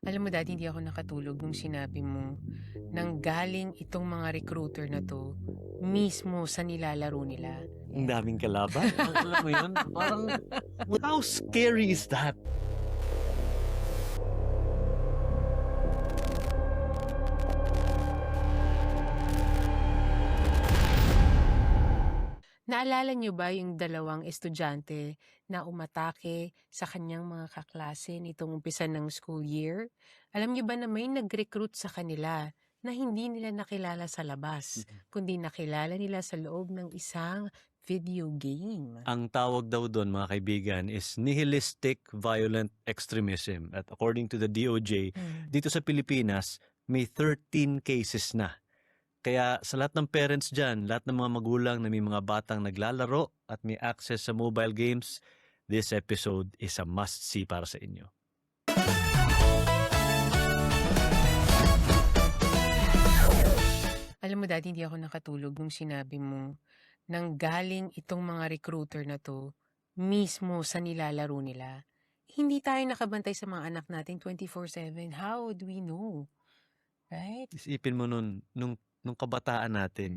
Alam mo dati hindi ako nakatulog nung sinabi mo nang galing itong mga recruiter na 'to mismo sa nilalaro nila. Ang daming kalaban. Alam mo yun, parang how scary is that? Naalala niyo ba yung dalawang estudyante na umatake sa kanyang mga kaklase nitong umpisa ng school year? Alam niyo ba na may nag-recruit sa kanila na hindi nila nakilala sa labas, kundi nakilala nila sa loob ng isang video game? Ang tawag daw doon, mga kaibigan, is nihilistic violent extremism. At according to the DOJ, dito sa Pilipinas, may 13 cases na. Kaya sa lahat ng parents dyan, lahat ng mga magulang na may mga batang naglalaro at may access sa mobile games, this episode is a must-see para sa inyo. Alam mo dati hindi ako nakatulog nung sinabi mo nang galing itong mga recruiter na 'to mismo sa nilalaro nila. Hindi tayo nakabantay sa mga anak natin 24/7. How would we know? Right? Isipin mo nung kabataan natin,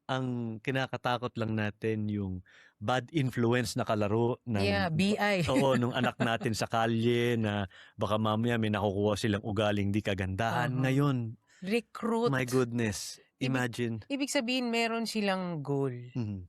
ang kinakatakot lang natin yung bad influence na kalaro Yeah, BI. oo, nung anak natin sa kalye na baka mamaya may nakukuha silang ugaling di kagandahan. Uh-huh. Ngayon, Recruit. my goodness, imagine. Ibig sabihin meron silang goal. Mhm.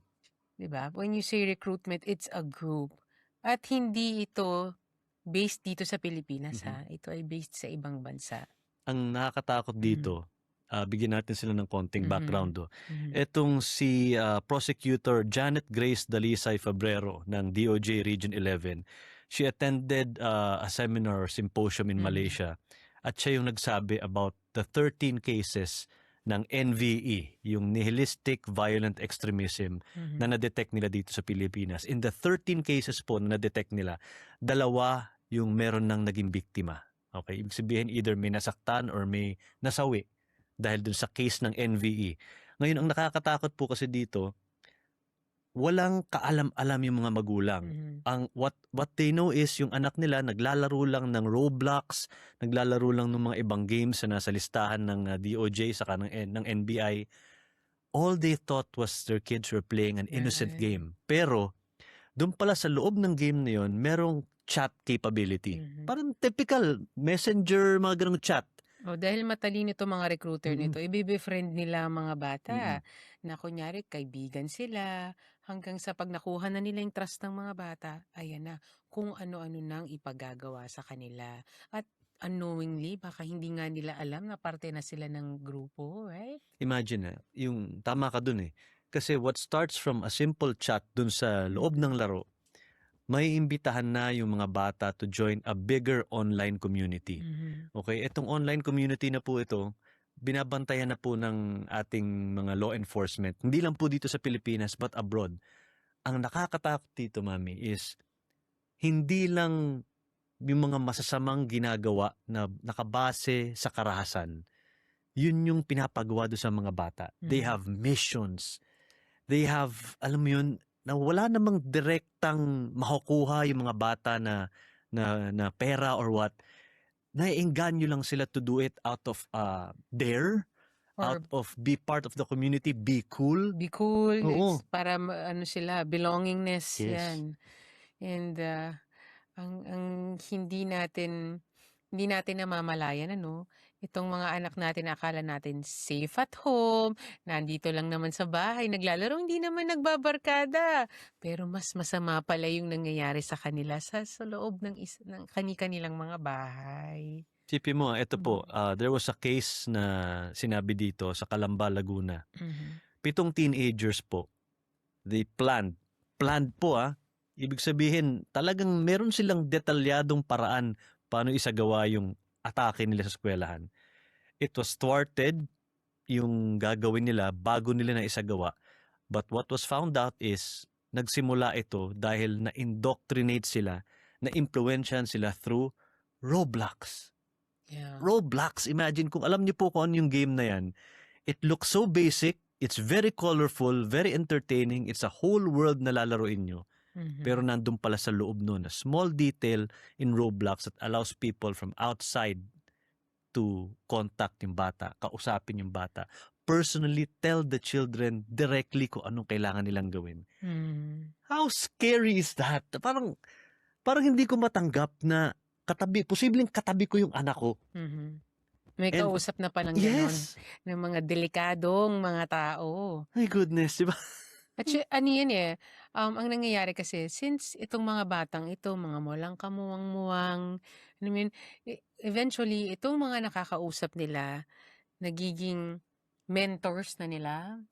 'Di ba? When you say recruitment, it's a group. At hindi ito based dito sa Pilipinas ha. Ito ay based sa ibang bansa. Ang nakakatakot dito, bigyan natin sila ng konting background. Mhm. Etong si Prosecutor Janet Grace Dalisay Fabrero ng DOJ Region 11, she attended a seminar or symposium in Malaysia at siya yung nagsabi about the 13 cases ng NVE, yung nihilistic violent extremism na na-detect nila dito sa Pilipinas. In the 13 cases po na na-detect nila, 2 yung meron ng naging biktima. Okay, ibig sabihin either may nasaktan or may nasawi dahil dun sa case ng NVE. Ngayon, ang nakakatakot po kasi dito, walang kaalam-alam yung mga magulang. Ang what they know is yung anak nila naglalaro lang ng Roblox, naglalaro lang ng mga ibang games na nasa listahan ng DOJ saka ng NBI. All they thought was their kids were playing an innocent game. Pero doon pala sa loob ng game na yun, merong chat capability. Parang typical messenger, mga ganong chat. Oh, dahil matalino itong mga recruiter nito, i-befriend nila ang mga bata na kunyari kaibigan sila hanggang sa pag nakuha na nila yung trust ng mga bata, ayan na, kung ano-ano nang ipagagawa sa kanila. At unknowingly, baka hindi nga nila alam na parte na sila ng grupo, right? Imagine yung tama ka dun eh. Kasi what starts from a simple chat dun sa loob ng laro, may imbitahan na yung mga bata to join a bigger online community. Okay, itong online community na po ito, binabantayan na po ng ating mga law enforcement. Hindi lang po dito sa Pilipinas but abroad. Ang nakakatakot dito, Mami, is hindi lang yung mga masasamang ginagawa na nakabase sa karahasan. Yun yung pinapagawa doon sa mga bata. They have missions. They have, alam mo yun, na wala namang direktang makukuha yung mga bata na pera or what. Naiengganyo lang sila to do it out of dare, out of be part of the community, be cool. Be cool, Oo. para ano sila, belongingness Yes. yan. And ang hindi natin namamalayan itong mga anak natin akala natin safe at home, nandito lang naman sa bahay, naglalaro, hindi naman nagbabarkada. Pero mas masama pala yung nangyayari sa kanila sa loob ng kani-kanilang mga bahay. Sipin mo, ito po, there was a case na sinabi dito sa Calamba, Laguna. 7 teenagers po, they planned po ibig sabihin, talagang meron silang detalyadong paraan paano isagawa yung atake nila sa eskwelahan. It was thwarted yung gagawin nila bago nila na isagawa. But what was found out is nagsimula ito dahil na-indoctrinate sila, na-influensyan sila through Roblox. Yeah. Roblox, imagine kung alam niyo po kung ano yung game na yan. It looks so basic, it's very colorful, very entertaining, it's a whole world na lalaroin nyo. Pero Mhm. nandun pala sa loob nun, a small detail in Roblox that allows people from outside to contact yung bata, kausapin yung bata, personally tell the children directly kung anong kailangan nilang gawin. Hmm. How scary is that? Parang hindi ko matanggap na posibleng katabi ko yung anak ko. Mhm. May And kausap na palang gano'n, yes, ng mga delikadong mga tao. my goodness, di ba? At ano yan, eh, ang nangyayari kasi since itong mga batang ito, mga walang kamuwang-muwang, alam mo yun, eventually itong mga nakakausap nila, nagiging mentors na nila.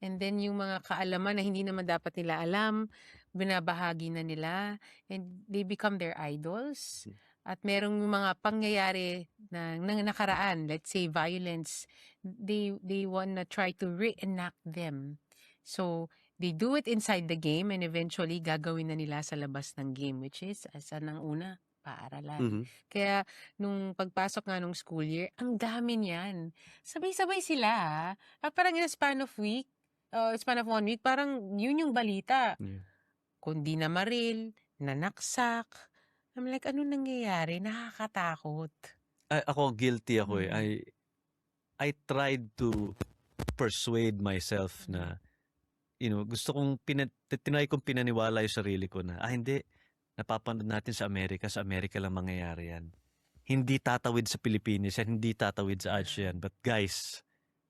And then yung mga kaalaman na hindi naman dapat nila alam, binabahagi na nila and they become their idols. At merong mga pangyayari na nakaraan, let's say violence, they wanna try to reenact them. So, they do it inside the game and eventually gagawin na nila sa labas ng game, which is, saan ang una? Paaralan. Mhm. Kaya nung pagpasok nga nung school year, ang dami niyan. Sabay-sabay sila, At parang in a span of 1 week, parang yun yung balita. Yeah. Kundi namaril, nanaksak. I'm like, ano nangyayari? Nakakatakot. Ako guilty ako eh. Mm. I tried to persuade myself Mm. na gusto kong tinry kong pinaniwala yung sarili ko na hindi, napapanood natin sa Amerika lang mangyayari yan. Hindi tatawid sa Pilipinas yan, hindi tatawid sa Asia yan. But guys,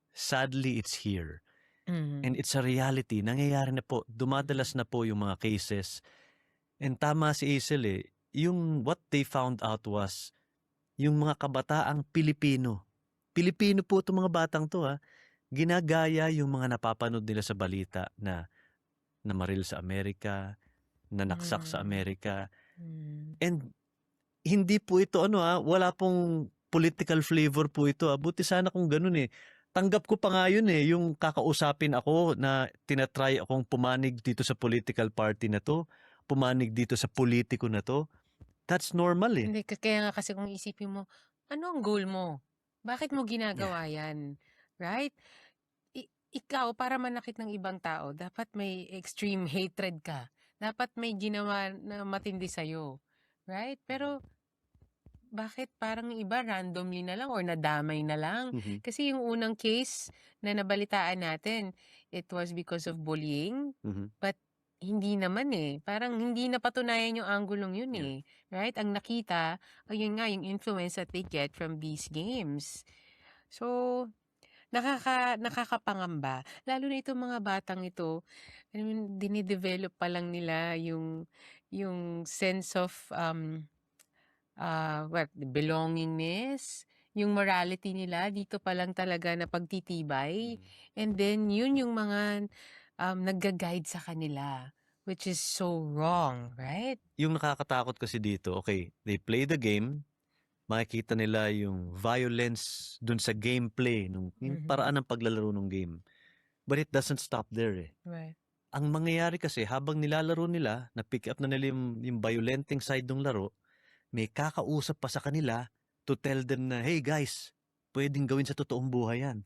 sadly it's here. Mhm. And it's a reality. Nangyayari na po. Dumadalas na po yung mga cases. And tama si Hazel eh. Yung what they found out was yung mga kabataang Pilipino. Pilipino po itong mga batang to ha. Ginagaya yung mga napapanood nila sa balita na namaril sa Amerika, nanaksak sa Mm. Amerika. Mm. And hindi po ito wala pong political flavor po ito. Buti sana kung ganun eh. Tanggap ko pa nga yun eh, yung kakausapin ako na tinatry akong pumanig dito sa political party na to, pumanig dito sa politiko na to. That's normal eh. Hindi, kaya nga kasi kung isipin mo, ano ang goal mo? Bakit mo Yeah. ginagawa yan? Right? Ikaw, para manakit ng ibang tao, dapat may extreme hatred ka. Dapat may ginawa na matindi sa'yo. Right? Pero, bakit parang yung iba randomly na lang or nadamay na lang? Mhm. Kasi yung unang case na nabalitaan natin, it was because of bullying. Mhm. But hindi naman eh. Parang hindi napatunayan yung anggulong yun Yeah. eh. Right? Ang nakita, ayun nga, yung influence that they get from these games. So, nakakapangamba. Lalo na itong mga batang ito, alam mo yun, dinidevelop pa lang nila yung sense of belongingness, yung morality nila dito pa lang talaga na pagtitibay. Mhm. And then yun yung mga nagga-guide sa kanila, which is so wrong, right? Yung nakakatakot kasi dito, okay, they play the game, makikita nila yung violence dun sa gameplay, yung Mhm. paraan ng paglalaro ng game. But it doesn't stop there eh. Right. Ang mangyayari kasi habang nilalaro nila, na-pick up na nila yung violenting side ng laro, may kakausap pa sa kanila to tell them na, hey guys, pwedeng gawin sa totoong buhay yan.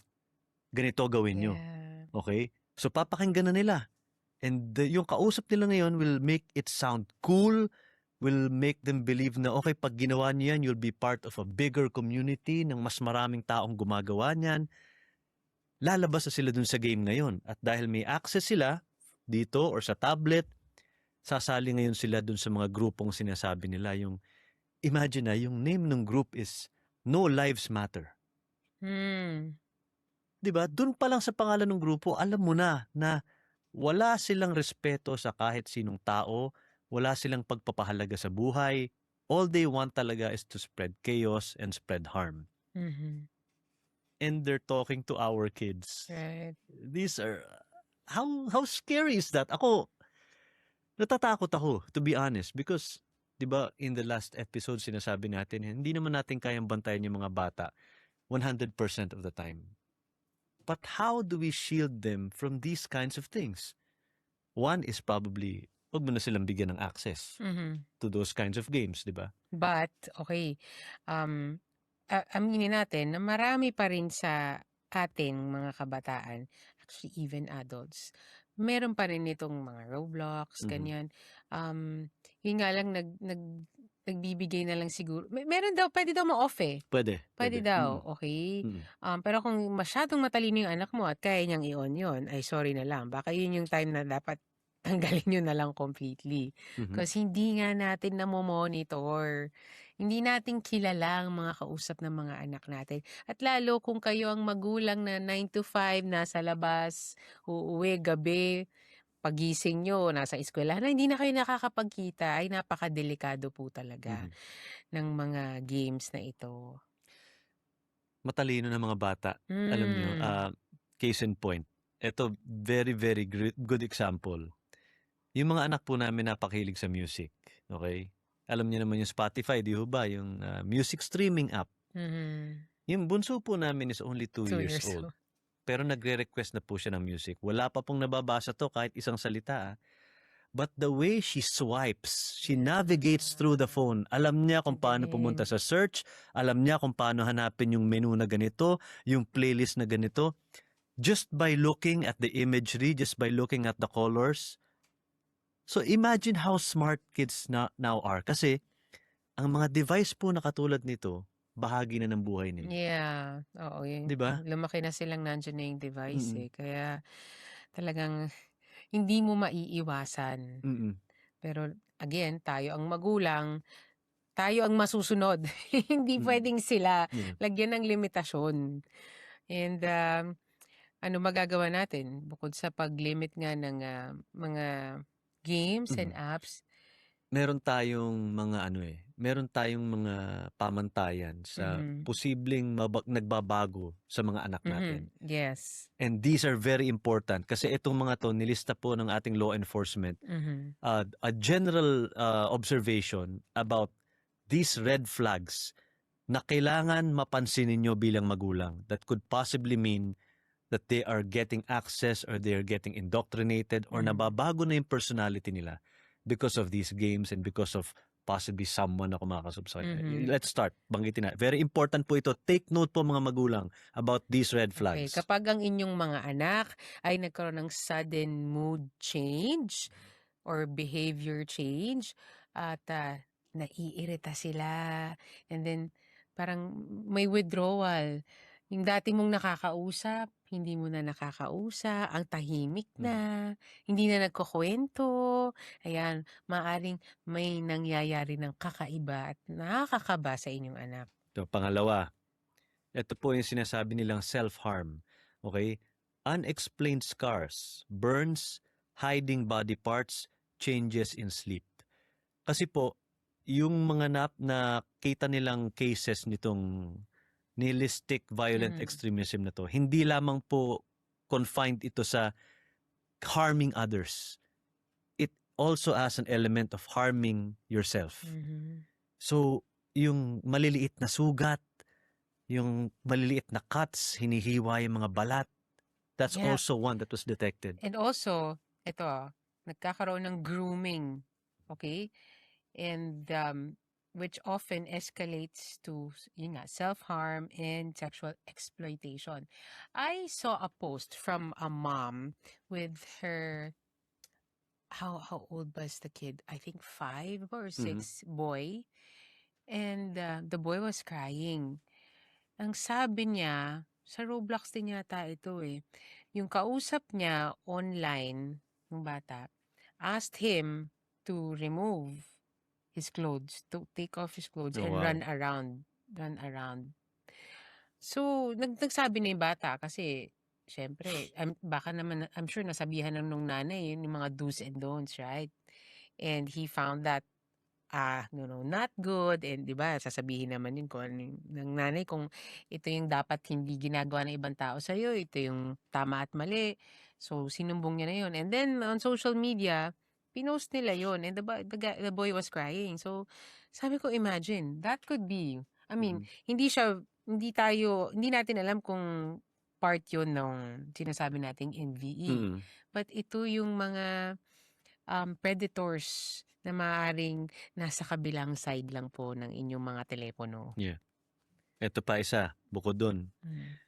Ganito gawin nyo. Yeah. Okay? So papakinggan na nila. And yung kausap nila ngayon will make it sound cool, will make them believe na okay, pag ginawa niyo yan, you'll be part of a bigger community ng mas maraming taong gumagawa niyan. Lalabas na sila dun sa game ngayon. At dahil may access sila dito or sa tablet, sasali ngayon sila dun sa mga grupong sinasabi nila. Imagine na, yung name ng group is No Lives Matter. Hmm. 'Di ba? Doon pa lang sa pangalan ng grupo, alam mo na wala silang respeto sa kahit sinong tao, wala silang pagpapahalaga sa buhay. All they want talaga is to spread chaos and spread harm. Mhm. And they're talking to our kids. Right. These are how scary is that? Ako natatakot ako, to be honest, because 'di ba in the last episode sinasabi natin hindi naman natin kayang bantayan yung mga bata 100% of the time. But how do we shield them from these kinds of things? One is probably, huwag mo na silang bigyan ng access Mhm. to those kinds of games, di ba? But, okay, um, aminin natin na marami pa rin sa ating mga kabataan, actually even adults, meron pa rin itong mga Roblox, Mhm. ganyan. Yun nga lang nagbibigay na lang siguro meron daw puwede daw ma-off, eh. Puwede, Puwede puwede. daw, okey. Mm. Pero kung masyadong matalino yung anak mo at kaya niyang i-on yun, ay sorry na lang. Baka yun yung time na dapat tanggalin niyo na lang completely. Mhm. Kasi hindi nga natin namo-monitor. Hindi natin kilala ang mga kausap ng mga anak natin. At lalo kung kayo ang magulang na 9 to 5 nasa labas, uuwi gabi, paggising niyo nasa eskuwelahan na hindi na kayo nakakapagkita, ay napakadelikado po talaga Mhm. ng mga games na ito. Matalino na mga bata. Alam niyo, Hmm. case in point, eto very, very good example. Yung mga anak po namin napakahilig sa music, okey? Alam niyo naman yung Spotify, 'di ho ba, yung, music streaming app. Mhm. Yung bunso po namin is only 2 2 years years old, old. pero nagre-request na po siya ng music. Wala pa pong nababasa 'to kahit isang salita, but the way she swipes, she navigates through the phone. Alam niya kung Ang paano pumunta galing. sa search, alam niya kung paano hanapin yung menu na ganito, yung playlist na ganito. Just by looking at the imagery, just by looking at the colors. So imagine how smart kids now are. Kasi ang mga device po na katulad nito, bahagi na ng buhay nila. Yeah, oo, yun 'Di ba? lumaki na silang nandiyan na yung device, Mm, eh, kaya talagang hindi mo maiiwasan. mm, Pero again, tayo ang magulang, tayo ang masusunod. Hindi mm. puwedeng sila Yeah. lagyan ng limitasyon. And, ano magagawa natin bukod sa pag-limit nga ng, mga games and Mhm. apps? Meron tayong mga pamantayan sa Mhm, posibleng nagbabago sa mga anak natin. yes. And these are very important kasi itong mga 'to nilista po ng ating law enforcement, Mhm, a general, observation about these red flags na kailangan mapansin ninyo bilang magulang that could possibly mean that they are getting access or they are getting indoctrinated or mhm. nababago na yung personality nila because of these games and because of possibly someone na kumakasab sa kanila. Mhm. Let's start. Banggitin na. Very important po ito. Take note po mga magulang about these red Okay, flags. kapag ang inyong mga anak ay nagkaroon ng sudden mood change or behavior change at, naiirita sila and then parang may withdrawal. Yung dati mong nakakausap, hindi mo na nakakausap, ang tahimik Mhm. na, hindi na nagkukuwento, ayan, maaaring may nangyayari ng kakaiba at nakakakaba sa inyong anak. So, pangalawa, ito po yung sinasabi nilang self-harm. Okay? Unexplained scars, burns, hiding body parts, changes in sleep. Kasi po, yung mga nakita nilang cases nitong nihilistic violent Mhm, extremism na to, hindi lamang po confined ito sa harming others. It also has an element of harming yourself. mhm. So, yung maliliit na sugat, yung maliliit na cuts, hinihiwa yung mga balat, that's Yeah. also one that was detected. And also, eto, nagkakaroon ng grooming, okay? And, which often escalates to yun nga, self-harm and sexual exploitation. I saw a post from a mom with her how old was the kid? I think 5 or Mhm. 6 boy, and, the boy was crying. Ang sabi niya, sa Roblox din yata ito, eh, yung kausap niya online, yung bata, asked him to remove his clothes, to take off his clothes Oh, and wow. run around. So, nagsabi na yung bata kasi siyempre, baka naman I'm sure nasabihan na nung nanay yun yung mga do's and don'ts, right? And he found that no, not good and 'di ba sasabihin naman yun kung ano yung ng nanay kung ito yung dapat hindi ginagawa ng ibang tao sa'yo, ito yung tama at mali. So, sinumbong niya na yun and then on social media, pinost nila yun and the boy was crying. So, sabi ko imagine, that could be I mean, Mhm. hindi natin alam kung part yun nung sinasabi nating NVE. Mm. But ito yung mga predators na maaaring nasa kabilang side lang po ng inyong mga telepono. Yeah. Eto pa isa, bukod dun. Hmm.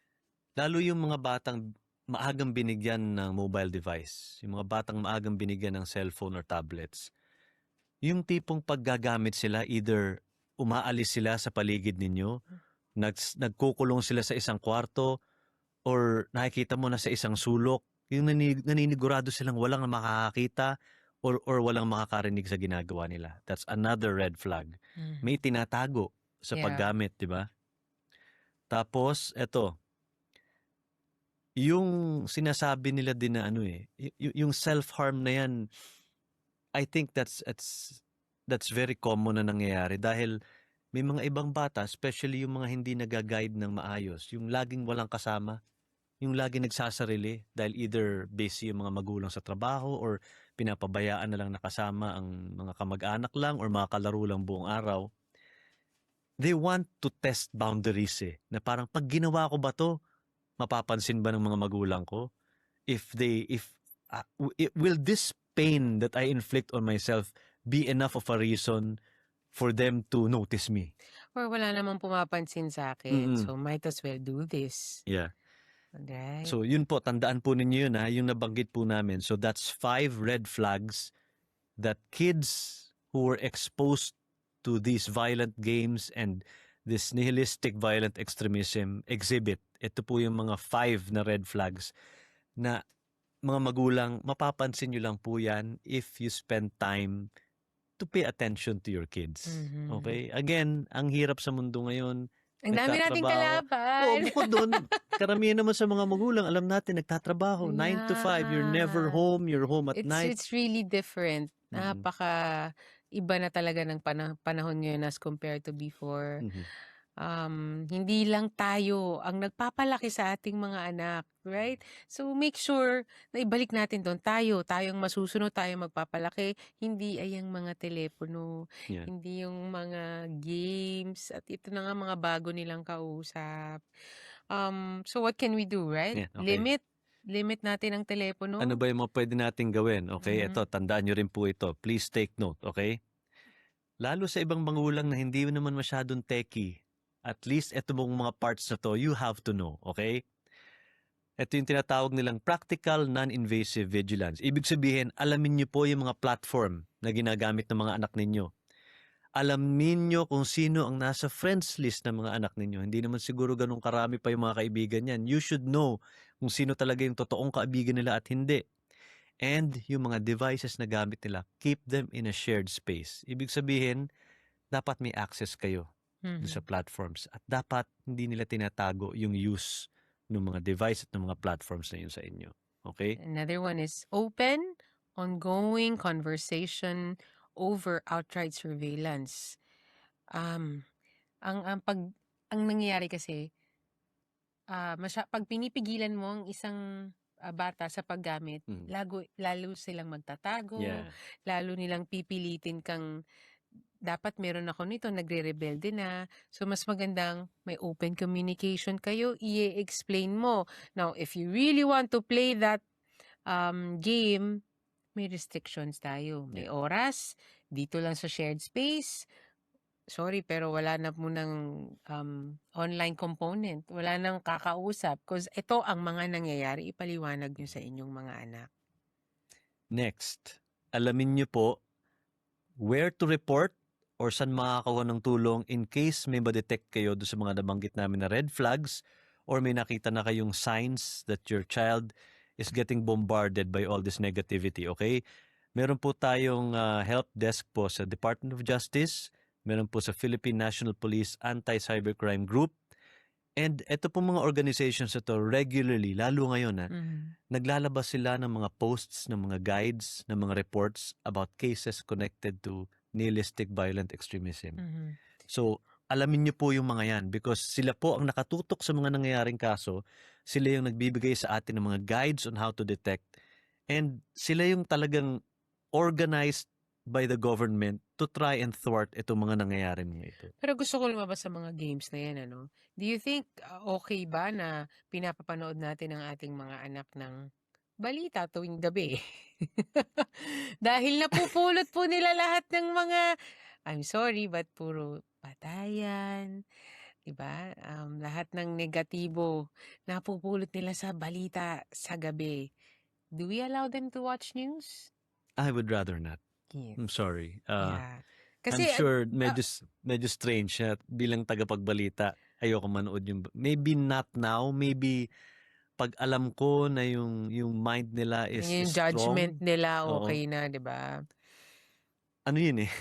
Lalo yung mga batang maagang binigyan ng mobile device, yung mga batang maagang binigyan ng cellphone or tablets, yung tipong paggagamit sila, either umaalis sila sa paligid ninyo, nagkukulong sila sa isang kwarto, or nakikita mo na sa isang sulok, yung naninigurado silang walang makakakita or walang makakarinig sa ginagawa nila. That's another red flag. May tinatago sa Yeah. paggamit, di ba? Tapos, eto, yung sinasabi nila din na yung self-harm na yan, I think that's very common na nangyayari dahil may mga ibang bata, especially yung mga hindi nag-guide ng maayos, yung laging walang kasama, yung laging nagsasarili dahil either busy yung mga magulang sa trabaho or pinapabayaan na lang nakasama ang mga kamag-anak lang or mga kalaro lang buong araw. They want to test boundaries na parang pag ginawa ko ba to, mapapansin ba ng mga magulang ko? Will this pain that I inflict on myself be enough of a reason for them to notice me? Or wala namang pumapansin sa akin, so might as well do this. Yeah. Right? So yun po, tandaan po ninyo yun yung nabanggit po namin. So that's 5 red flags that kids who were exposed to these violent games and this nihilistic violent extremism exhibit. Ito po yung mga 5 na red flags na mga magulang, mapapansin nyo lang po yan if you spend time to pay attention to your kids. Okay? Again, ang hirap sa mundo ngayon. Ang dami nating Oo, kalaban. bukod doon, karamihan naman sa mga magulang, alam natin, nagtatrabaho. 9 to 5, you're never Yeah. home, you're home at night. It's really different. Napaka iba na talaga ng panahon ngayon as compared to before. Hindi lang tayo ang nagpapalaki sa ating mga anak, right? So make sure na ibalik natin doon tayo ang masusunod, tayo magpapalaki, hindi ay ang mga telepono, Yeah. hindi yung mga games, at ito na nga mga bago nilang kausap. So what can we do, right? Yeah, okay. Limit natin ang telepono. Ano ba yung mga pwede nating gawin? Okay, ito, tandaan nyo rin po ito. Please take note, okay? Lalo sa ibang magulang na hindi naman masyadong techie, at least ito mong mga parts na to, you have to know, okay? Ito yung tinatawag nilang practical non-invasive vigilance. Ibig sabihin, alamin nyo po yung mga platform na ginagamit ng mga anak ninyo. Alamin nyo kung sino ang nasa friends list ng mga anak ninyo. Hindi naman siguro ganun karami pa yung mga kaibigan yan. You should know kung sino talaga yung totoong kaibigan nila at hindi. And yung mga devices na gamit nila, keep them in a shared space. Ibig sabihin, dapat may access kayo sa platforms. At dapat hindi nila tinatago yung use ng mga device at ng mga platforms na yun sa inyo. Okay? Another one is open, ongoing conversation over outright surveillance. Ang nangyayari kasi, pag pinipigilan mo ang isang bata sa paggamit, lalo silang magtatago, Yeah. lalo nilang pipilitin kang dapat meron ako nito, nagre-rebelde na. So mas magandang may open communication kayo, i-explain mo. Now, if you really want to play that game, may restrictions tayo. May oras, dito lang sa shared space. Sorry, pero wala na munang online component. Wala nang kakausap. Because ito ang mga nangyayari, ipaliwanag nyo sa inyong mga anak. Next, alamin nyo po where to report or saan makakakuha ng tulong in case may ma-detect kayo doon sa mga nabanggit namin na red flags or may nakita na kayong signs that your child is getting bombarded by all this negativity, okay? Meron po tayong help desk po sa Department of Justice, meron po sa Philippine National Police Anti-Cybercrime Group, and ito po mga organizations ito regularly, lalo ngayon naglalabas sila ng mga posts, ng mga guides, ng mga reports about cases connected to nihilistic violent extremism. So, alamin niyo po yung mga yan because sila po ang nakatutok sa mga nangyayaring kaso, sila yung nagbibigay sa atin ng mga guides on how to detect, and sila yung talagang organized by the government to try and thwart itong mga nangyayari mga ito. Pero gusto ko lumabas sa mga games na yan, ano? Do you think okay ba na pinapapanood natin ang ating mga anak ng balita tuwing gabi? Dahil napupulot po nila lahat ng mga, I'm sorry, but puro patayan, 'di ba? Lahat ng negatibo napupulot nila sa balita sa gabi. Do we allow them to watch news? I would rather not. Yes. I'm sorry. Yeah. I'm Kasi sure medyo strange na bilang tagapagbalita. Ayoko manood yung maybe not now, maybe pag alam ko na yung mind nila is yung judgment strong. nila Oo. okay na, 'di ba? Ano yun eh?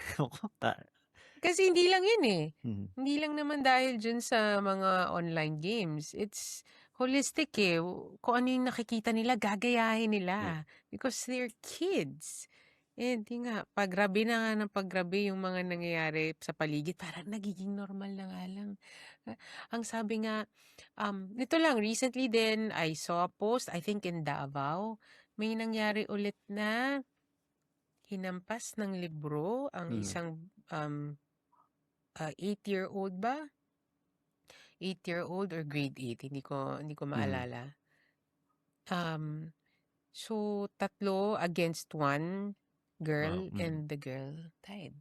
Kasi hindi lang yun eh. Mhm. Hindi lang naman dahil dyan sa mga online games. It's holistic eh. Kung ano yung nakikita nila, gagayahin Yeah. nila. Because they're kids. And di nga, paggrabe na nga ng paggrabe yung mga nangyayari sa paligid, parang nagiging normal na nga lang. Ang sabi nga, nito lang, recently din, I saw a post, I think in Davao, may nangyari ulit na hinampas ng libro ang Mhm. isang 8-year-old ba? 8-year-old or grade 8, hindi ko Mhm. maalala. So 3 against 1 girl Wow. and the girl died.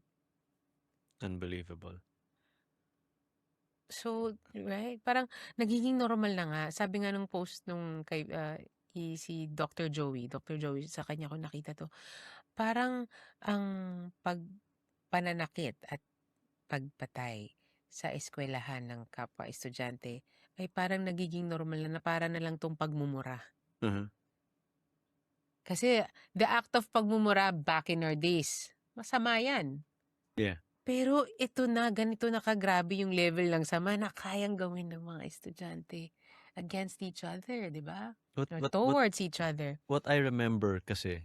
Unbelievable. So, right? Parang nagiging normal na nga. Sabi nga nung post nung si Dr. Joey, sa kanya ko nakita to. Parang ang pananakit at pagpatay sa eskwelahan ng kapwa estudyante ay parang nagiging normal na para na lang 'tong pagmumura. Mhm. Kasi the act of pagmumura back in our days, masama 'yan. Yeah. Pero ito na, ganito na kagrabe yung level ng sama na kayang gawin ng mga estudyante against each other, 'di ba? What Or what what towards each other. what I remember kasi,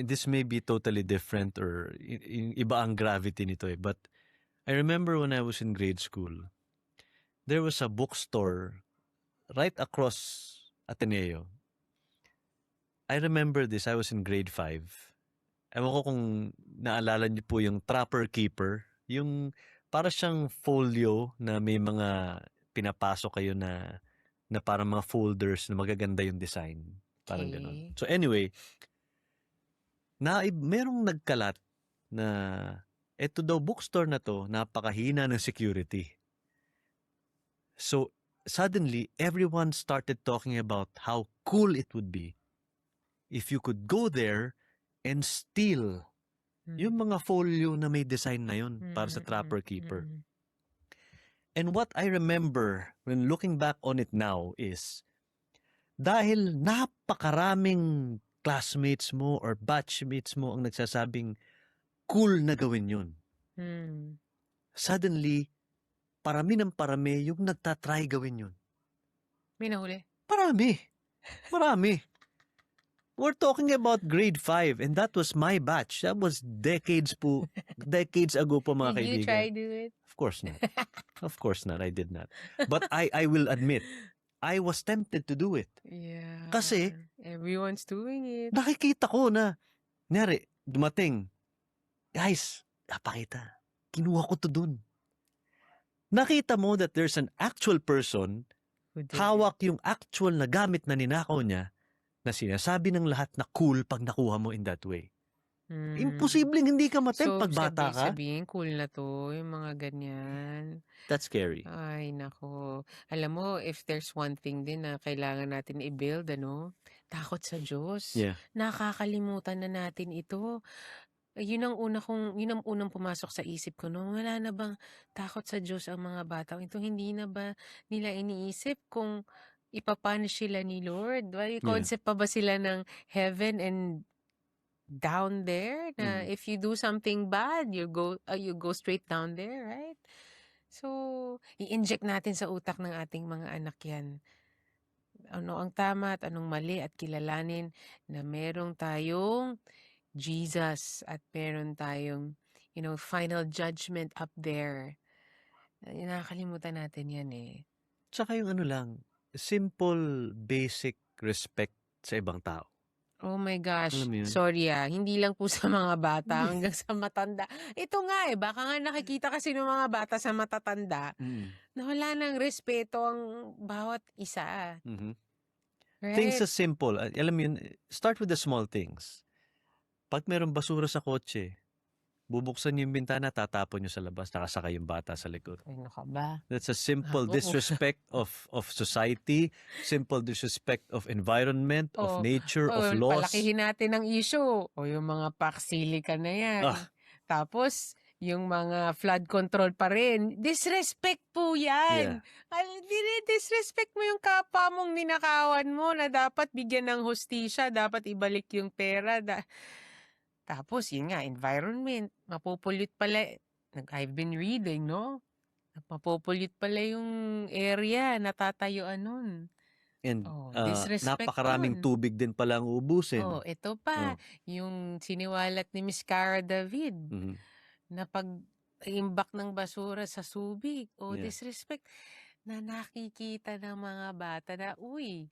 this may be totally different or iba ang gravity nito eh, but I remember when I was in grade school, there was a bookstore right across Ateneo. I remember this, I was in grade 5. Ewan ko kung naalala niyo po yung Trapper Keeper, yung para siyang folio na may mga pinapasok kayo na parang mga folders na magaganda yung design. Parang ganon. Okay. So anyway, merong nagkalat na eto daw bookstore na to, napakahina ng security. So suddenly, everyone started talking about how cool it would be if you could go there and steal yung mga folio na may design na yun para sa Trapper Keeper. And what I remember when looking back on it now is, dahil napakaraming classmates mo or batchmates mo ang nagsasabing cool na gawin yun, suddenly, parami ng parami yung nagtatry gawin yun. May nahuli? Marami. We're talking about grade 5 and that was my batch. That was decades ago po mga Did you kaibigan. try do it? Of course not. Of course not. I did not. But I will admit, I was tempted to do it. Yeah. Kasi, everyone's doing it. nakikita ko na, nyari, dumating, guys, napakita, kinuha ko to dun. Nakita mo that there's an actual person, hawak yung actual na gamit na ninakaw niya, na sinasabi ng lahat na cool pag nakuha mo in that way. Imposibleng hindi ka matempt pag bata ka. Sabihin, cool na to, yung mga ganyan. That's scary. Ay, nako. Alam mo, if there's one thing din na kailangan natin i-build, takot sa Diyos. Yeah. Nakakalimutan na natin ito. Yun ang unang pumasok sa isip ko, no? Wala na bang takot sa Diyos ang mga bata? Ito hindi na ba nila iniisip kung ipapunish sila ni Lord? May concept pa ba sila ng heaven and down there? Na if you do something bad, you go straight down there, right? So, i-inject natin sa utak ng ating mga anak yan. Ano ang tama at anong mali at kilalanin na merong tayong Jesus at meron tayong, final judgment up there. Nakakalimutan natin yan eh. Tsaka yung simple, basic respect sa ibang tao. Oh my gosh, Alam mo yun? sorry hindi lang po sa mga bata hanggang sa matanda. Ito nga baka nga nakikita kasi ng mga bata sa matatanda na wala nang respeto ang bawat isa. Right? Things as simple. Alam mo yun, start with the small things. Pag merong basura sa kotse, bubuksan niyo yung bintana, tatapon niyo sa labas, nakasakay yung bata sa likod. Ano ka ba? That's a simple Oo. disrespect of society, simple disrespect of environment, of Oh, nature, of laws. palakihin natin ang issue. O yung mga paksilikan na yan. Ah, Tapos, yung mga flood control pa rin. Disrespect po yeah. yan. Disrespect mo yung kapwa mong ninakawan mo na dapat bigyan ng hustisya, dapat ibalik yung pera. Tapos, yun nga, environment. Mapopollute pala. I've been reading, no? Mapopollute pala yung area na tatayuan nun. And Disrespect napakaraming yun. tubig din pala ang ubusin. Ito pa, yung siniwalat ni Miss Cara David Mhm. na pag-imbak ng basura sa Subic. Yeah. Disrespect na nakikita ng mga bata na, uy,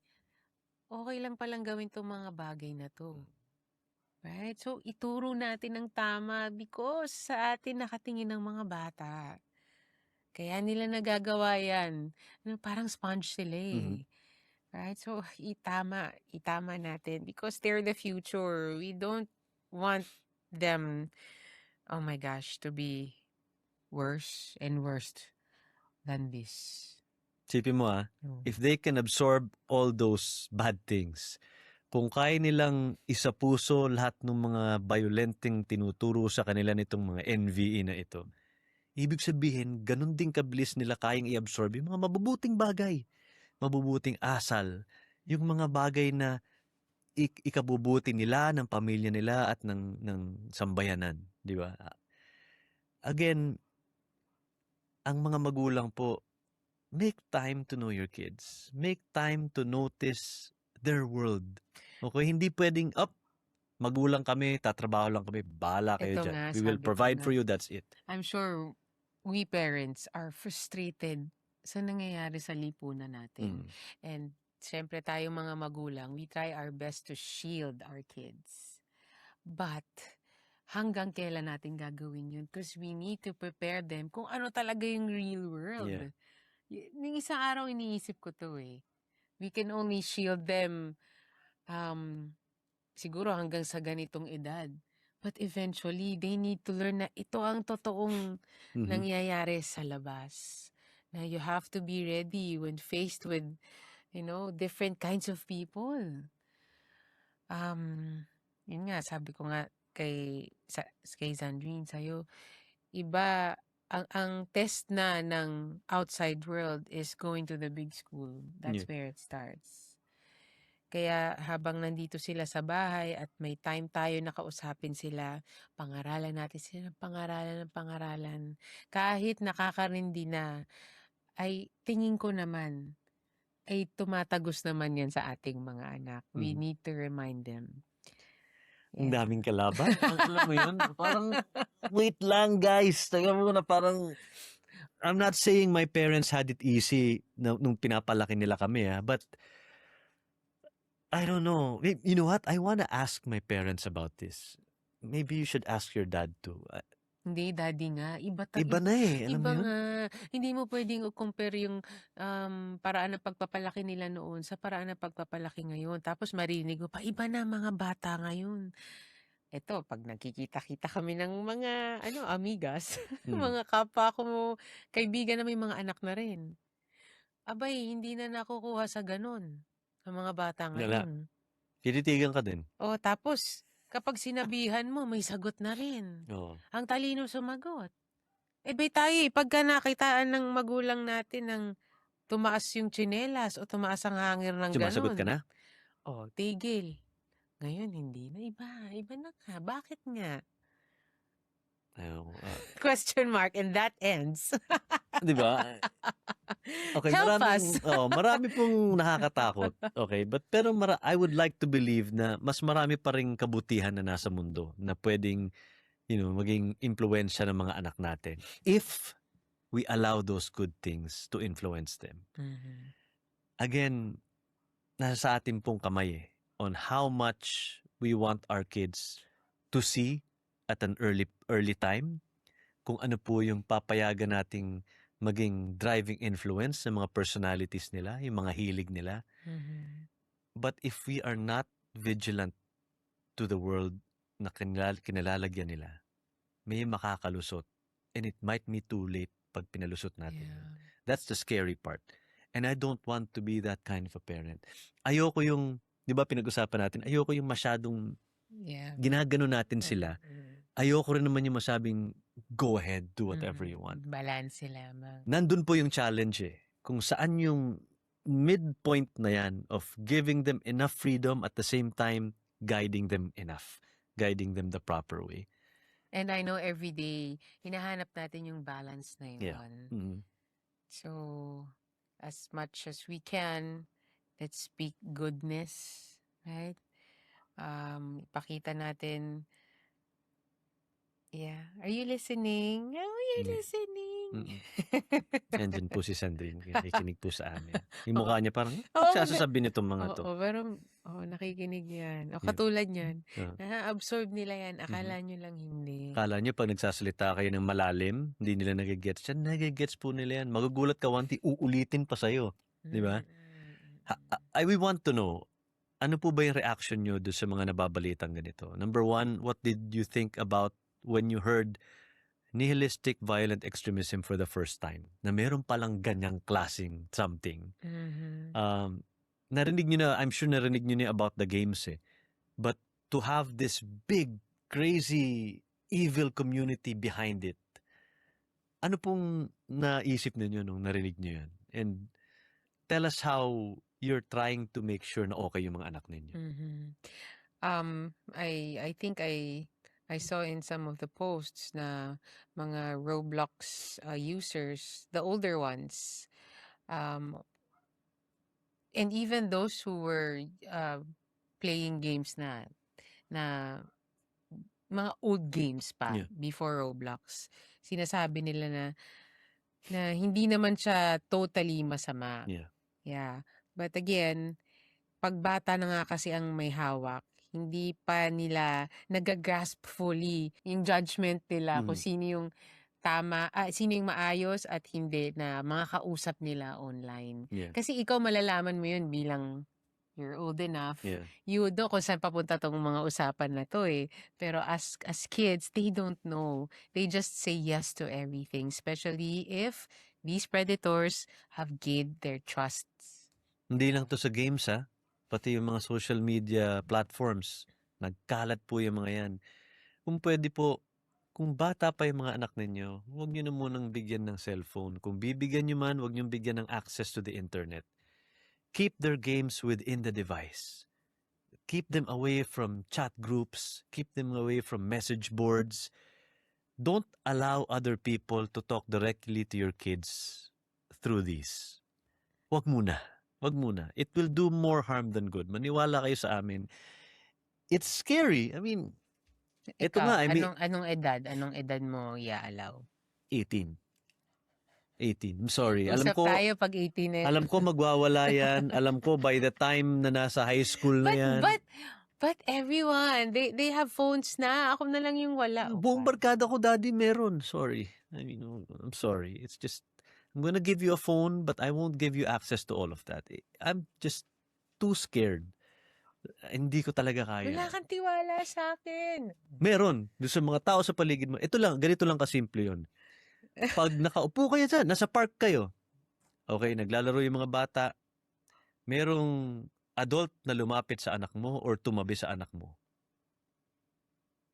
okay lang palang gawin tong mga bagay na to. Right? So, ituro natin ng tama because sa atin nakatingin ng mga bata. Kaya nila nagagawa yan. Parang sponge sila Mhm. Right? So, itama natin because they're the future. We don't want them, oh my gosh, to be worse and worse than this. Sipin mo if they can absorb all those bad things, kung kaya nilang isapuso lahat ng mga violenteng tinuturo sa kanila nitong mga NVE na ito, ibig sabihin, ganun din kabilis nila kayang i-absorb yung mga mabubuting bagay, mabubuting asal, yung mga bagay na ikabubuti nila, ng pamilya nila at ng sambayanan, di ba? Again, ang mga magulang po, make time to know your kids. Make time to notice their world. Okay, hindi pwedeng, magulang kami, tatrabaho lang kami, bahala kayo Ito dyan. nga, We will sabi ko provide nga. for you, that's it. I'm sure we parents are frustrated sa nangyayari sa lipunan natin. And syempre tayo mga magulang, we try our best to shield our kids. But hanggang kailan natin gagawin yun? Because we need to prepare them kung ano talaga yung real world. Yeah. Yung isang araw iniisip ko to We can only shield them siguro hanggang sa ganitong edad. But eventually, they need to learn na ito ang totoong nangyayari sa labas. Na you have to be ready when faced with, different kinds of people. Yun nga, sabi ko nga kay Sandrine, sa'yo, iba, ang test na ng outside world is going to the big school. That's where it starts. Kaya habang nandito sila sa bahay at may time tayo na kausapin sila, pangaralan natin sila ng pangaralan. Kahit nakakarindi na, ay tingin ko naman, ay tumatagos naman yan sa ating mga anak. We need to remind them. Ang daming kalaban. Alam mo yun? Parang, wait lang guys. Taga mo na parang, I'm not saying my parents had it easy nung pinapalaki nila kami but I don't know. You know what? I wanna ask my parents about this. Maybe you should ask your dad too. Hindi, daddy nga. Iba na alam mo iba yun? nga. Hindi mo pwedeng i-compare yung paraan ng pagpapalaki nila noon sa paraan ng pagpapalaki ngayon. Tapos marinig mo pa, iba na mga bata ngayon. Ito, pag nagkikita-kita kami ng mga amigas, mga kapwa ko, kaibigan na may mga anak na rin. Abay, hindi na nakukuha sa ganun ang mga bata Wala. ngayon. Tititigan ka din. Tapos kapag sinabihan mo, may sagot na rin. Oo. Ang talino sumagot. Bay tayo pagka nakitaan ng magulang natin ng tumaas yung tsinelas o tumaas ang hangin ng Sumasagot ka ganun. na? Tigil. Ngayon, hindi na. Iba na nga. Bakit nga? Question mark, and that ends. Di ba? Okay, Help us. marami pong nakakatakot. Okay, pero I would like to believe na mas marami pa ring kabutihan na nasa mundo na pwedeng, maging impluwensya ng mga anak natin. If we allow those good things to influence them. Again, nasa sa atin pong kamay on how much we want our kids to see at an early time, kung ano po yung papayagan nating maging driving influence sa mga personalities nila, yung mga hilig nila. But if we are not vigilant to the world na kinalalagyan nila, may makakalusot. And it might be too late pag pinalusot natin yun. Yeah. That's the scary part. And I don't want to be that kind of a parent. Ayoko yung, di ba pinag-usapan natin, ayoko yung masyadong Yeah. ginagano natin sila. Ayoko rin naman yung masabing, go ahead, do whatever you want. Balance lamang. Nandun po yung challenge eh. Kung saan yung midpoint na yan of giving them enough freedom at the same time guiding them enough. Guiding them the proper way. And I know every day, hinahanap natin yung balance na yun. Yeah. Mm. So, as much as we can, let's speak goodness, right? Ipakita natin, yeah. Are you listening? Oh, you're Yeah. listening. Nandyan po si Sandrine. Nakikinig po sa amin. Yung mukha niya parang, Oo, sasasabi nitong mga to. Oo, pero nakikinig yan. O katulad yan. Yeah. Na-absorb nila yan. Akala nyo lang hindi. Akala nyo pag nagsasalita kayo ng malalim, hindi nila nagigets yan. Nagigets po nila yan. Magugulat ka, Wanti, uulitin pa sa'yo. Di ba? We want to know, ano po ba yung reaction nyo doon sa mga nababalitang ganito? Number one, what did you think about when you heard nihilistic violent extremism for the first time? Na meron palang ganyang klaseng something. Narinig nyo na, I'm sure narinig nyo na about the games eh. But to have this big, crazy, evil community behind it, ano pong naisip ninyo nung narinig nyo yan? And tell us how you're trying to make sure na okay yung mga anak ninyo. I think I saw in some of the posts na mga Roblox users, the older ones, and even those who were playing games na mga old games pa before Roblox, sinasabi nila na hindi naman siya totally masama. Yeah. But again, pag bata na nga kasi ang may hawak, hindi pa nila nagagrasp fully yung judgment nila kung sino yung tama, sino yung maayos at hindi na mga kausap nila online. Yeah. Kasi ikaw malalaman mo yun bilang you're old enough. Yeah. You would know kung saan papunta tong mga usapan na to eh. Pero as kids, they don't know. They just say yes to everything, especially if these predators have gained their trusts. Hindi lang to sa games ha. Pati yung mga social media platforms. Nagkalat po yung mga yan. Kung pwede po, kung bata pa yung mga anak ninyo, huwag nyo na munang bigyan ng cellphone. Kung bibigyan nyo man, huwag nyo bigyan ng access to the internet. Keep their games within the device. Keep them away from chat groups. Keep them away from message boards. Don't allow other people to talk directly to your kids through these. Huwag muna. Wag muna. It will do more harm than good. Maniwala kayo sa amin. It's scary. I mean, ito Ikaw, nga. anong edad mo i-allow? 18. I'm sorry. Usap tayo pag 18 na. Alam ko magwawala yan. Alam ko by the time na nasa high school na yan. But everyone, they have phones na. Ako na lang yung wala. Buong barkada ko, daddy, meron. Sorry. I mean, I'm sorry. It's just, I'm gonna give you a phone, but I won't give you access to all of that. I'm just too scared. Hindi ko talaga kaya. Wala kang tiwala sa akin. Meron. Doon sa mga tao sa paligid mo. Ito lang, ganito lang kasimple yun. Pag nakaupo kayo dyan, nasa park kayo. Okay, naglalaro yung mga bata. Merong adult na lumapit sa anak mo or tumabi sa anak mo.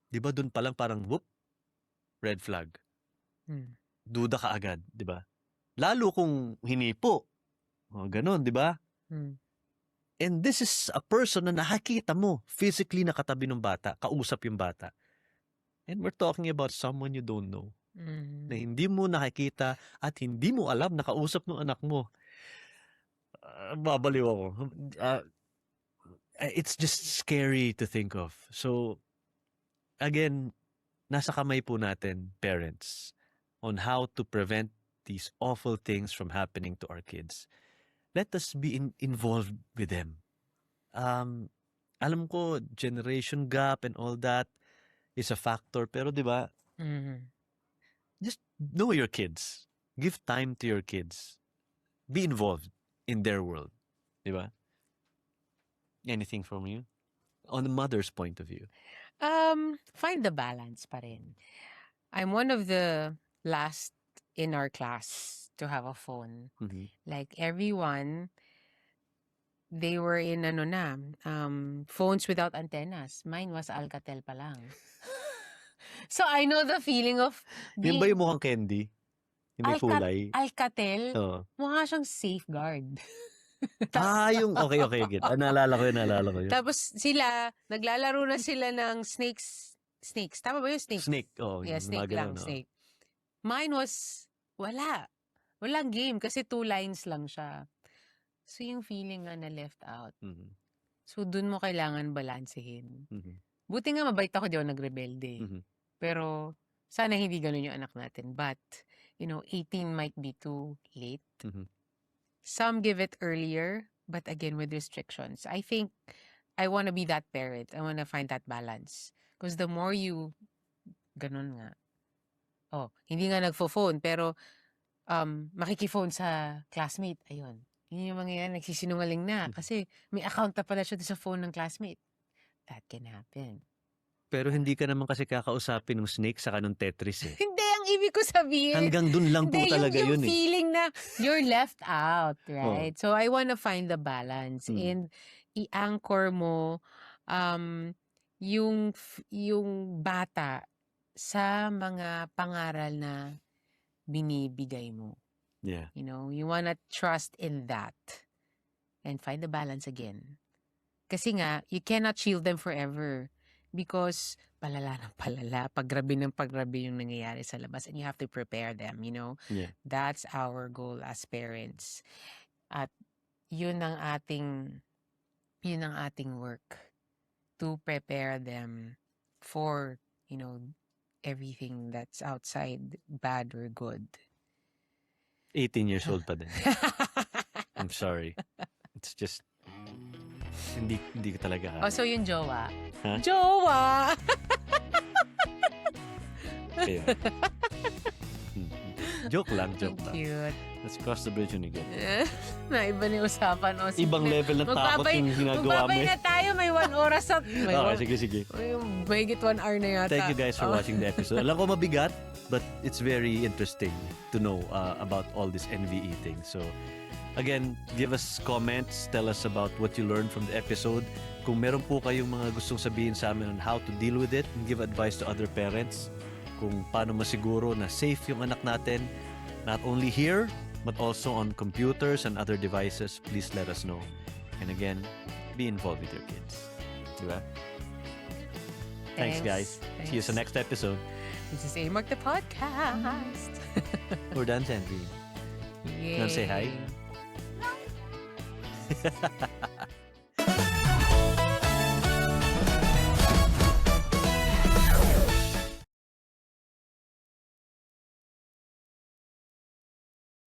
Di ba doon pa lang parang, whoop, red flag. Duda ka agad, di ba? Lalo kung hinipo. O, ganun, di ba? And this is a person na nakakita mo, physically nakatabi ng bata, kausap yung bata. And we're talking about someone you don't know. Na hindi mo nakikita at hindi mo alam na kausap ng anak mo. Babaliw ako. It's just scary to think of. So, again, nasa kamay po natin, parents, on how to prevent these awful things from happening to our kids. Let us be involved with them. Alam ko, generation gap and all that is a factor. Pero di ba, just know your kids. Give time to your kids. Be involved in their world. Di ba? Anything from you? On the mother's point of view. Find the balance pa rin. I'm one of the last in our class to have a phone. Mhm. Like everyone, they were in phones without antennas. Mine was Alcatel pa lang. So I know the feeling of Yun ba being yung mukhang candy? Yung may kulay? Alcatel. Oo. Mukha siyang safeguard. Yung okay, get. Naalala ko yun. Tapos sila, naglalaro na sila ng snakes. Snakes. Tama ba yung snake? Snake, oo. Yeah, yung snake mga lang, ganun, oo. snake. Mine was, wala. Walang game kasi 2 lines lang siya. So yung feeling nga na left out. Mhm. So dun mo kailangan balansehin. Mhm. Buti nga mabait ako, di ako nagrebelde. Mhm. Pero sana hindi ganun yung anak natin. But, 18 might be too late. Mhm. Some give it earlier, but again with restrictions. I think I want to be that parent. I want to find that balance. Because the more you, ganun nga. Hindi nga nagfo-phone, pero makiki-phone sa classmate. Ayun. Yun yung mangyayari, nagsisinungaling na. Kasi may account na pala siya sa phone ng classmate. That can happen. Pero hindi ka naman kasi kakausapin ng snake saka ng Tetris eh. Hindi, ang ibig ko sabihin. Hanggang dun lang po Hindi, talaga yung yun eh. feeling na you're left out, right? So I want to find the balance and i-anchor mo yung bata sa mga pangaral na binibigay mo. Yeah. You wanna trust in that and find the balance again. Kasi nga, you cannot shield them forever because palala ng palala, paggrabe ng paggrabe yung nangyayari sa labas and you have to prepare them, Yeah. That's our goal as parents. At yun ang ating work to prepare them for, everything that's outside, bad or good. 18 years old pa din. I'm sorry. It's just, hindi ko talaga kaya. So yung jowa. Huh? Jowa! Kaya. Joke lang. Cute. Let's cross the bridge when we get there. Iba na yung usapan. Ibang level ng takot yung ginagawa mo. Magbabay na tayo. May 1 oras at... Sige. May 1 hour na yata. Thank you guys for watching the episode. Alam ko mabigat, but it's very interesting to know about all this NVE thing. So, again, give us comments. Tell us about what you learned from the episode. Kung meron po kayong mga gustong sabihin sa amin on how to deal with it and give advice to other parents kung paano masiguro na safe yung anak natin, not only here, but also on computers and other devices, please let us know. And again, be involved with your kids. Diba? Thanks guys. See you sa next episode. This is A-Mark the Podcast. We're done, Sandy. Yay. You wanna say hi?